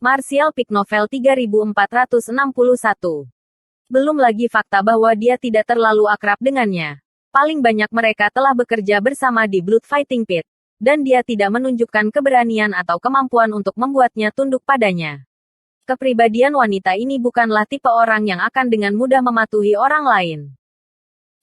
Martial Peak Novel 3461. Belum lagi fakta bahwa dia tidak terlalu akrab dengannya. Paling banyak mereka telah bekerja bersama di Blood Fighting Pit. Dan dia tidak menunjukkan keberanian atau kemampuan untuk membuatnya tunduk padanya. Kepribadian wanita ini bukanlah tipe orang yang akan dengan mudah mematuhi orang lain.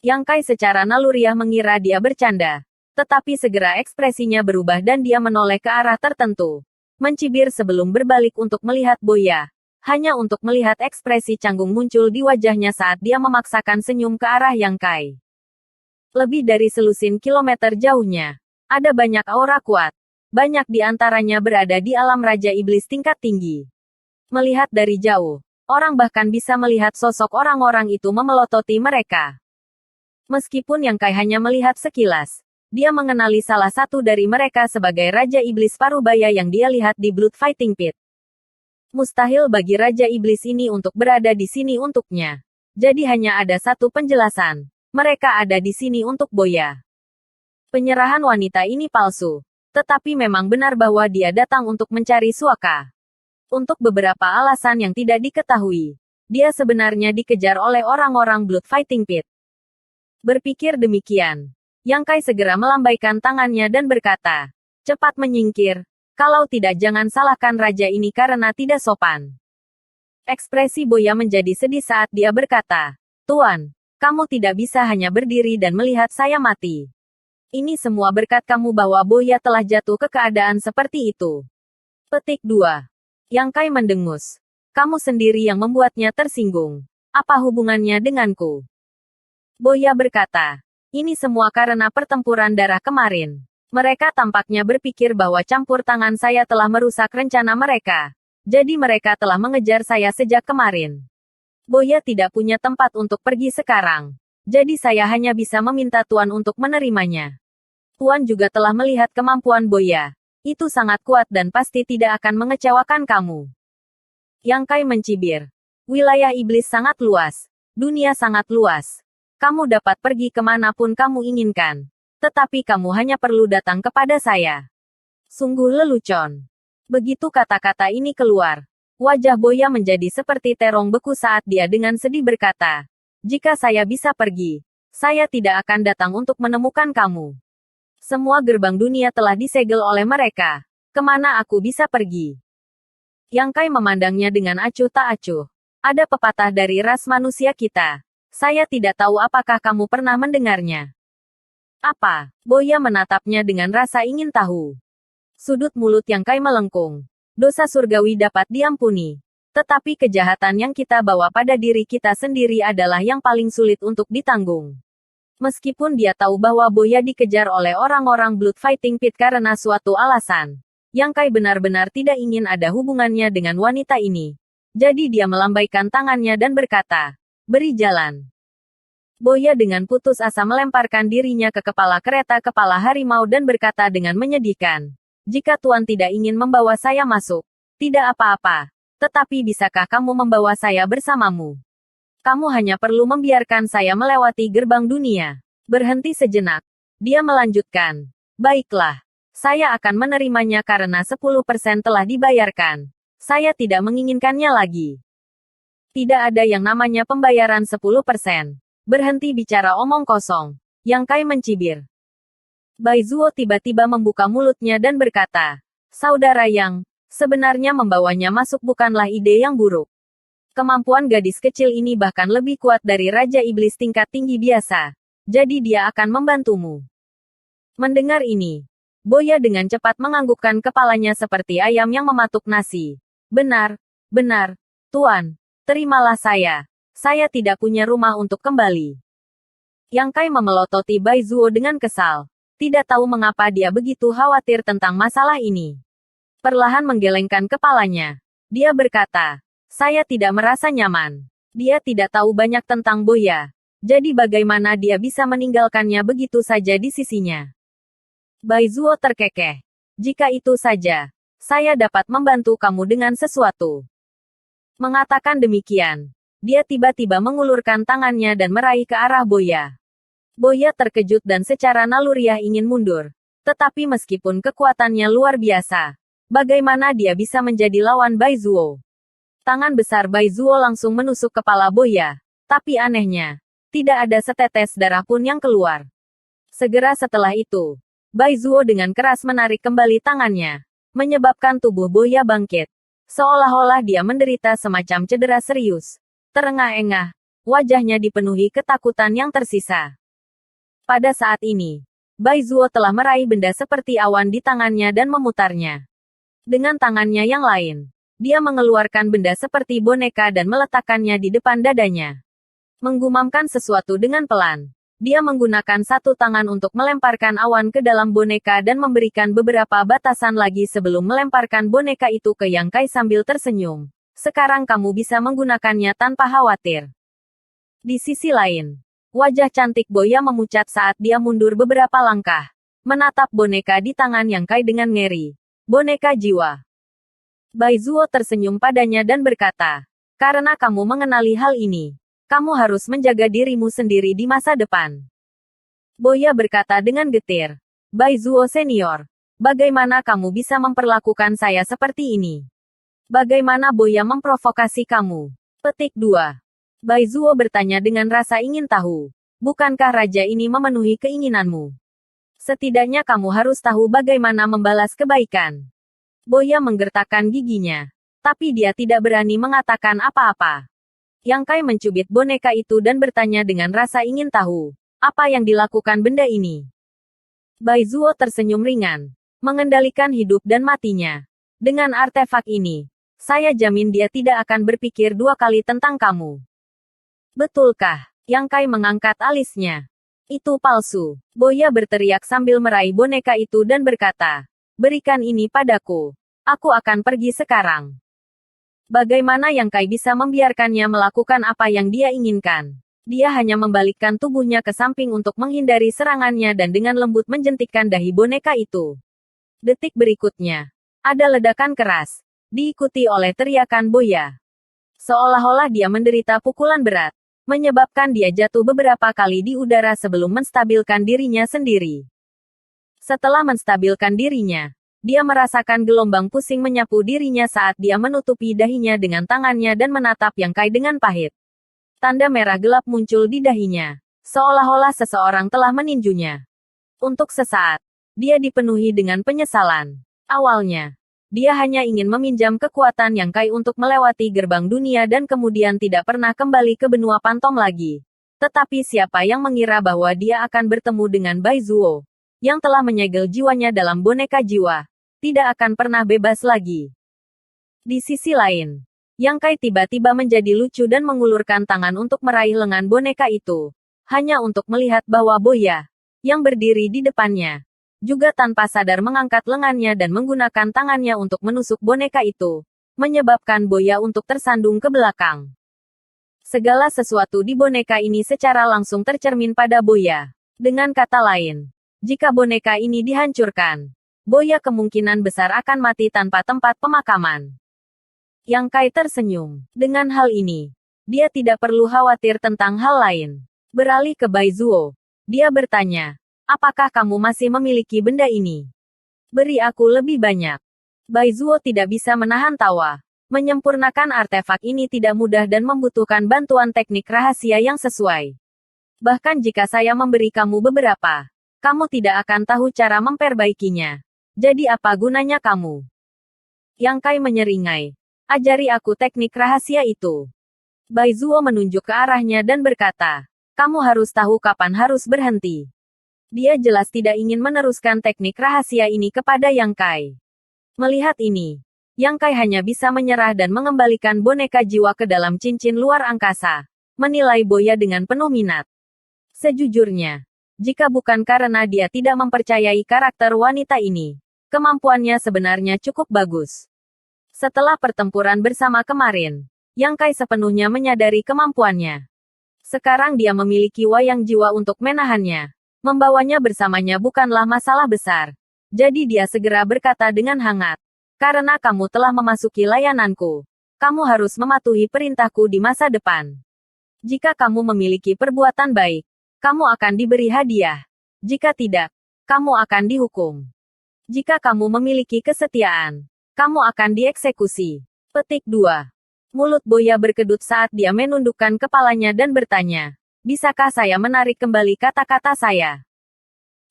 Yang Kai secara naluriah mengira dia bercanda. Tetapi segera ekspresinya berubah dan dia menoleh ke arah tertentu. Mencibir sebelum berbalik untuk melihat Boya. Hanya untuk melihat ekspresi canggung muncul di wajahnya saat dia memaksakan senyum ke arah Yang Kai. Lebih dari selusin kilometer jauhnya. Ada banyak aura kuat. Banyak di antaranya berada di alam Raja Iblis tingkat tinggi. Melihat dari jauh, orang bahkan bisa melihat sosok orang-orang itu memelototi mereka. Meskipun Yang Kai hanya melihat sekilas, dia mengenali salah satu dari mereka sebagai Raja Iblis Parubaya yang dia lihat di Blood Fighting Pit. Mustahil bagi Raja Iblis ini untuk berada di sini untuknya. Jadi hanya ada satu penjelasan. Mereka ada di sini untuk Boya. Penyerahan wanita ini palsu. Tetapi memang benar bahwa dia datang untuk mencari Suaka. Untuk beberapa alasan yang tidak diketahui, dia sebenarnya dikejar oleh orang-orang Blood Fighting Pit. Berpikir demikian, Yang Kai segera melambaikan tangannya dan berkata, "Cepat menyingkir. Kalau tidak jangan salahkan raja ini karena tidak sopan." Ekspresi Boya menjadi sedih saat dia berkata, "Tuan, kamu tidak bisa hanya berdiri dan melihat saya mati. Ini semua berkat kamu bahwa Boya telah jatuh ke keadaan seperti itu." Petik 2. Yang Kai mendengus. "Kamu sendiri yang membuatnya tersinggung. Apa hubungannya denganku?" Boya berkata, "Ini semua karena pertempuran darah kemarin. Mereka tampaknya berpikir bahwa campur tangan saya telah merusak rencana mereka. Jadi mereka telah mengejar saya sejak kemarin. Boya tidak punya tempat untuk pergi sekarang. Jadi saya hanya bisa meminta Tuan untuk menerimanya. Tuan juga telah melihat kemampuan Boya. Itu sangat kuat dan pasti tidak akan mengecewakan kamu." Yang Kai mencibir. "Wilayah iblis sangat luas. Dunia sangat luas. Kamu dapat pergi kemanapun kamu inginkan. Tetapi kamu hanya perlu datang kepada saya." Sungguh lelucon. Begitu kata-kata ini keluar, wajah Boya menjadi seperti terong beku saat dia dengan sedih berkata, "Jika saya bisa pergi, saya tidak akan datang untuk menemukan kamu. Semua gerbang dunia telah disegel oleh mereka. Kemana aku bisa pergi?" Yang Kai memandangnya dengan acuh tak acuh. "Ada pepatah dari ras manusia kita. Saya tidak tahu apakah kamu pernah mendengarnya." "Apa?" Boya menatapnya dengan rasa ingin tahu. Sudut mulut Yang Kai melengkung. "Dosa surgawi dapat diampuni. Tetapi kejahatan yang kita bawa pada diri kita sendiri adalah yang paling sulit untuk ditanggung." Meskipun dia tahu bahwa Boya dikejar oleh orang-orang Blood Fighting Pit karena suatu alasan, Yang Kai benar-benar tidak ingin ada hubungannya dengan wanita ini. Jadi dia melambaikan tangannya dan berkata, "Beri jalan." Boya dengan putus asa melemparkan dirinya ke kepala kereta kepala harimau dan berkata dengan menyedihkan, "Jika Tuan tidak ingin membawa saya masuk, tidak apa-apa. Tetapi bisakah kamu membawa saya bersamamu? Kamu hanya perlu membiarkan saya melewati gerbang dunia." Berhenti sejenak. Dia melanjutkan, "Baiklah. Saya akan menerimanya karena 10% telah dibayarkan. Saya tidak menginginkannya lagi." Tidak ada yang namanya pembayaran 10%. Berhenti bicara omong kosong. Yang Kai mencibir. Baizuo tiba-tiba membuka mulutnya dan berkata, "Saudara Yang, sebenarnya membawanya masuk bukanlah ide yang buruk. Kemampuan gadis kecil ini bahkan lebih kuat dari Raja Iblis tingkat tinggi biasa. Jadi dia akan membantumu." Mendengar ini, Boya dengan cepat menganggukkan kepalanya seperti ayam yang mematuk nasi. "Benar, benar, Tuan. Terimalah saya. Saya tidak punya rumah untuk kembali." Yang Kai memelototi Baizuo dengan kesal. Tidak tahu mengapa dia begitu khawatir tentang masalah ini. Perlahan menggelengkan kepalanya. Dia berkata, "Saya tidak merasa nyaman." Dia tidak tahu banyak tentang Boya. Jadi bagaimana dia bisa meninggalkannya begitu saja di sisinya? Baizuo terkekeh. "Jika itu saja, saya dapat membantu kamu dengan sesuatu." Mengatakan demikian, dia tiba-tiba mengulurkan tangannya dan meraih ke arah Boya. Boya terkejut dan secara naluriah ingin mundur. Tetapi meskipun kekuatannya luar biasa, Bagaimana dia bisa menjadi lawan Bai Zuo? Tangan besar Bai Zuo langsung menusuk kepala Boya. Tapi anehnya, tidak ada setetes darah pun yang keluar. Segera setelah itu, Bai Zuo dengan keras menarik kembali tangannya, menyebabkan tubuh Boya bangkit. Seolah-olah dia menderita semacam cedera serius. Terengah-engah, wajahnya dipenuhi ketakutan yang tersisa. Pada saat ini, Bai Zuo telah meraih benda seperti awan di tangannya dan memutarnya. Dengan tangannya yang lain, dia mengeluarkan benda seperti boneka dan meletakkannya di depan dadanya. Menggumamkan sesuatu dengan pelan, dia menggunakan satu tangan untuk melemparkan awan ke dalam boneka dan memberikan beberapa batasan lagi sebelum melemparkan boneka itu ke Yang Kai sambil tersenyum. Sekarang kamu bisa menggunakannya tanpa khawatir. Di sisi lain, wajah cantik Boya memucat saat dia mundur beberapa langkah, menatap boneka di tangan Yang Kai dengan ngeri. Boneka jiwa. Bai Zuo tersenyum padanya dan berkata, karena kamu mengenali hal ini, kamu harus menjaga dirimu sendiri di masa depan. Boya berkata dengan getir, Bai Zuo senior, bagaimana kamu bisa memperlakukan saya seperti ini? Bagaimana Boya memprovokasi kamu? Petik 2. Bai Zuo bertanya dengan rasa ingin tahu, bukankah raja ini memenuhi keinginanmu? Setidaknya kamu harus tahu bagaimana membalas kebaikan. Boya menggertakkan giginya. Tapi dia tidak berani mengatakan apa-apa. Yang Kai mencubit boneka itu dan bertanya dengan rasa ingin tahu, apa yang dilakukan benda ini? Bai Zuo tersenyum ringan, mengendalikan hidup dan matinya. Dengan artefak ini, saya jamin dia tidak akan berpikir dua kali tentang kamu. Betulkah? Yang Kai mengangkat alisnya. Itu palsu. Boya berteriak sambil meraih boneka itu dan berkata, berikan ini padaku. Aku akan pergi sekarang. Bagaimana Yang Kai bisa membiarkannya melakukan apa yang dia inginkan? Dia hanya membalikkan tubuhnya ke samping untuk menghindari serangannya dan dengan lembut menjentikkan dahi boneka itu. Detik berikutnya, ada ledakan keras, diikuti oleh teriakan Boya. Seolah-olah dia menderita pukulan berat, menyebabkan dia jatuh beberapa kali di udara sebelum menstabilkan dirinya sendiri. Setelah menstabilkan dirinya, dia merasakan gelombang pusing menyapu dirinya saat dia menutupi dahinya dengan tangannya dan menatap Yang Kai dengan pahit. Tanda merah gelap muncul di dahinya, seolah-olah seseorang telah meninjunya. Untuk sesaat, dia dipenuhi dengan penyesalan. Awalnya, dia hanya ingin meminjam kekuatan Yang Kai untuk melewati gerbang dunia dan kemudian tidak pernah kembali ke benua Pantom lagi. Tetapi siapa yang mengira bahwa dia akan bertemu dengan Bai Zuo, yang telah menyegel jiwanya dalam boneka jiwa, tidak akan pernah bebas lagi. Di sisi lain, Yang Kai tiba-tiba menjadi lucu dan mengulurkan tangan untuk meraih lengan boneka itu, hanya untuk melihat bahwa Boya, yang berdiri di depannya, juga tanpa sadar mengangkat lengannya dan menggunakan tangannya untuk menusuk boneka itu, menyebabkan Boya untuk tersandung ke belakang. Segala sesuatu di boneka ini secara langsung tercermin pada Boya. Dengan kata lain, jika boneka ini dihancurkan, Boya kemungkinan besar akan mati tanpa tempat pemakaman. Yang Kai tersenyum. Dengan hal ini, dia tidak perlu khawatir tentang hal lain. Beralih ke Bai Zuo, dia bertanya, apakah kamu masih memiliki benda ini? Beri aku lebih banyak. Bai Zuo tidak bisa menahan tawa. Menyempurnakan artefak ini tidak mudah dan membutuhkan bantuan teknik rahasia yang sesuai. Bahkan jika saya memberi kamu beberapa, kamu tidak akan tahu cara memperbaikinya. Jadi apa gunanya kamu? Yang Kai menyeringai. Ajari aku teknik rahasia itu. Bai Zuo menunjuk ke arahnya dan berkata, kamu harus tahu kapan harus berhenti. Dia jelas tidak ingin meneruskan teknik rahasia ini kepada Yang Kai. Melihat ini, Yang Kai hanya bisa menyerah dan mengembalikan boneka jiwa ke dalam cincin luar angkasa, menilai Boya dengan penuh minat. Sejujurnya, jika bukan karena dia tidak mempercayai karakter wanita ini, kemampuannya sebenarnya cukup bagus. Setelah pertempuran bersama kemarin, Yang Kai sepenuhnya menyadari kemampuannya. Sekarang dia memiliki wayang jiwa untuk menahannya. Membawanya bersamanya bukanlah masalah besar. Jadi dia segera berkata dengan hangat. Karena kamu telah memasuki layananku, kamu harus mematuhi perintahku di masa depan. Jika kamu memiliki perbuatan baik, kamu akan diberi hadiah. Jika tidak, kamu akan dihukum. Jika kamu memiliki kesetiaan, kamu akan dieksekusi. Petik 2. Mulut Boya berkedut saat dia menundukkan kepalanya dan bertanya, bisakah saya menarik kembali kata-kata saya?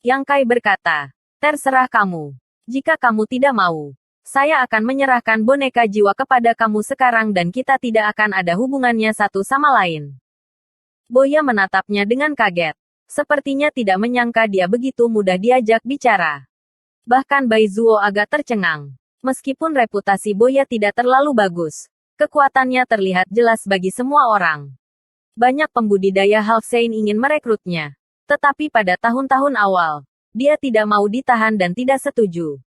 Yang Kai berkata, terserah kamu. Jika kamu tidak mau, saya akan menyerahkan boneka jiwa kepada kamu sekarang dan kita tidak akan ada hubungannya satu sama lain. Boya menatapnya dengan kaget. Sepertinya tidak menyangka dia begitu mudah diajak bicara. Bahkan Bai Zuo agak tercengang. Meskipun reputasi Boya tidak terlalu bagus, kekuatannya terlihat jelas bagi semua orang. Banyak pembudidaya Halfsein ingin merekrutnya. Tetapi pada tahun-tahun awal, dia tidak mau ditahan dan tidak setuju.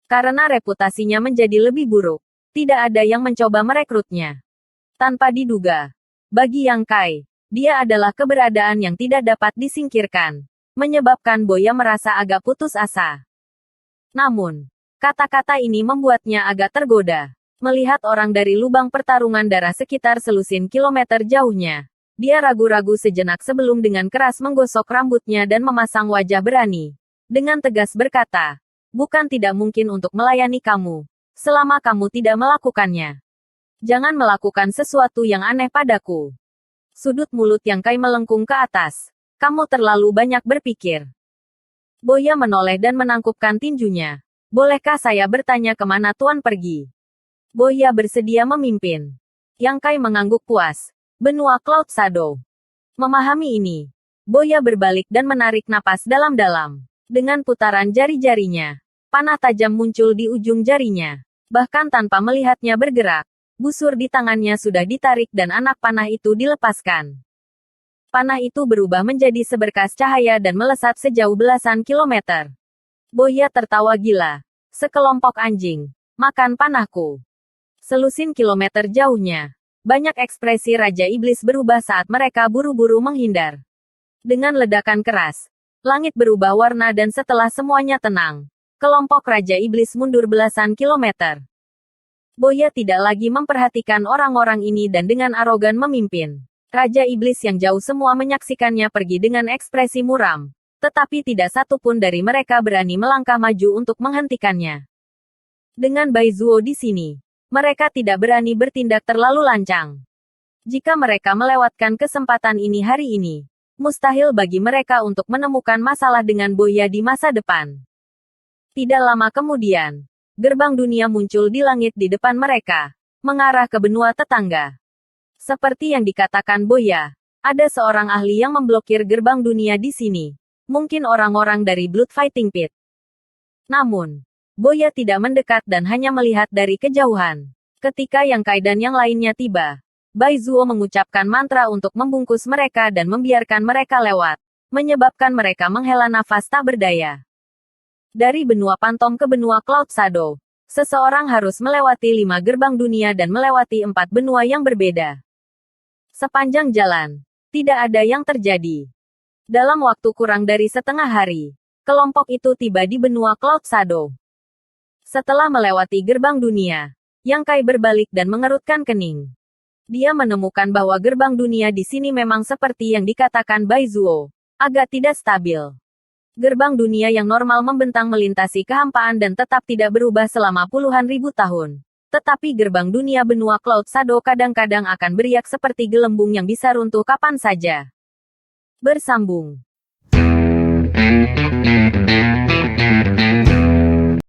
Karena reputasinya menjadi lebih buruk, tidak ada yang mencoba merekrutnya. Tanpa diduga, bagi Yang Kai, dia adalah keberadaan yang tidak dapat disingkirkan, menyebabkan Boya merasa agak putus asa. Namun, kata-kata ini membuatnya agak tergoda. Melihat orang dari lubang pertarungan darah sekitar selusin kilometer jauhnya, dia ragu-ragu sejenak sebelum dengan keras menggosok rambutnya dan memasang wajah berani. Dengan tegas berkata, bukan tidak mungkin untuk melayani kamu, selama kamu tidak melakukannya. Jangan melakukan sesuatu yang aneh padaku. Sudut mulut Yang Kai melengkung ke atas. Kamu terlalu banyak berpikir. Boya menoleh dan menangkupkan tinjunya. Bolehkah saya bertanya kemana Tuan pergi? Boya bersedia memimpin. Yang Kai mengangguk puas. Benua Cloud Shadow. Memahami ini, Boya berbalik dan menarik napas dalam-dalam. Dengan putaran jari-jarinya, panah tajam muncul di ujung jarinya. Bahkan tanpa melihatnya bergerak, busur di tangannya sudah ditarik dan anak panah itu dilepaskan. Panah itu berubah menjadi seberkas cahaya dan melesat sejauh belasan kilometer. Boya tertawa gila. Sekelompok anjing, makan panahku. Selusin kilometer jauhnya, banyak ekspresi Raja Iblis berubah saat mereka buru-buru menghindar. Dengan ledakan keras, langit berubah warna dan setelah semuanya tenang, kelompok Raja Iblis mundur belasan kilometer. Boya tidak lagi memperhatikan orang-orang ini dan dengan arogan memimpin. Raja Iblis yang jauh semua menyaksikannya pergi dengan ekspresi muram. Tetapi tidak satu pun dari mereka berani melangkah maju untuk menghentikannya. Dengan Bai Zuo di sini, mereka tidak berani bertindak terlalu lancang. Jika mereka melewatkan kesempatan ini hari ini, mustahil bagi mereka untuk menemukan masalah dengan Boya di masa depan. Tidak lama kemudian, gerbang dunia muncul di langit di depan mereka, mengarah ke benua tetangga. Seperti yang dikatakan Boya, ada seorang ahli yang memblokir gerbang dunia di sini. Mungkin orang-orang dari Blood Fighting Pit. Namun, Boya tidak mendekat dan hanya melihat dari kejauhan. Ketika Yang Kai dan yang lainnya tiba, Bai Zuo mengucapkan mantra untuk membungkus mereka dan membiarkan mereka lewat, menyebabkan mereka menghela nafas tak berdaya. Dari benua Pantom ke benua Cloud Shadow, seseorang harus melewati 5 gerbang dunia dan melewati 4 benua yang berbeda. Sepanjang jalan, tidak ada yang terjadi. Dalam waktu kurang dari setengah hari, kelompok itu tiba di benua Cloud Shadow. Setelah melewati gerbang dunia, Yang Kai berbalik dan mengerutkan kening. Dia menemukan bahwa gerbang dunia di sini memang seperti yang dikatakan Bai Zuo, agak tidak stabil. Gerbang dunia yang normal membentang melintasi kehampaan dan tetap tidak berubah selama puluhan ribu tahun. Tetapi gerbang dunia benua Cloud Shadow kadang-kadang akan beriak seperti gelembung yang bisa runtuh kapan saja. Bersambung.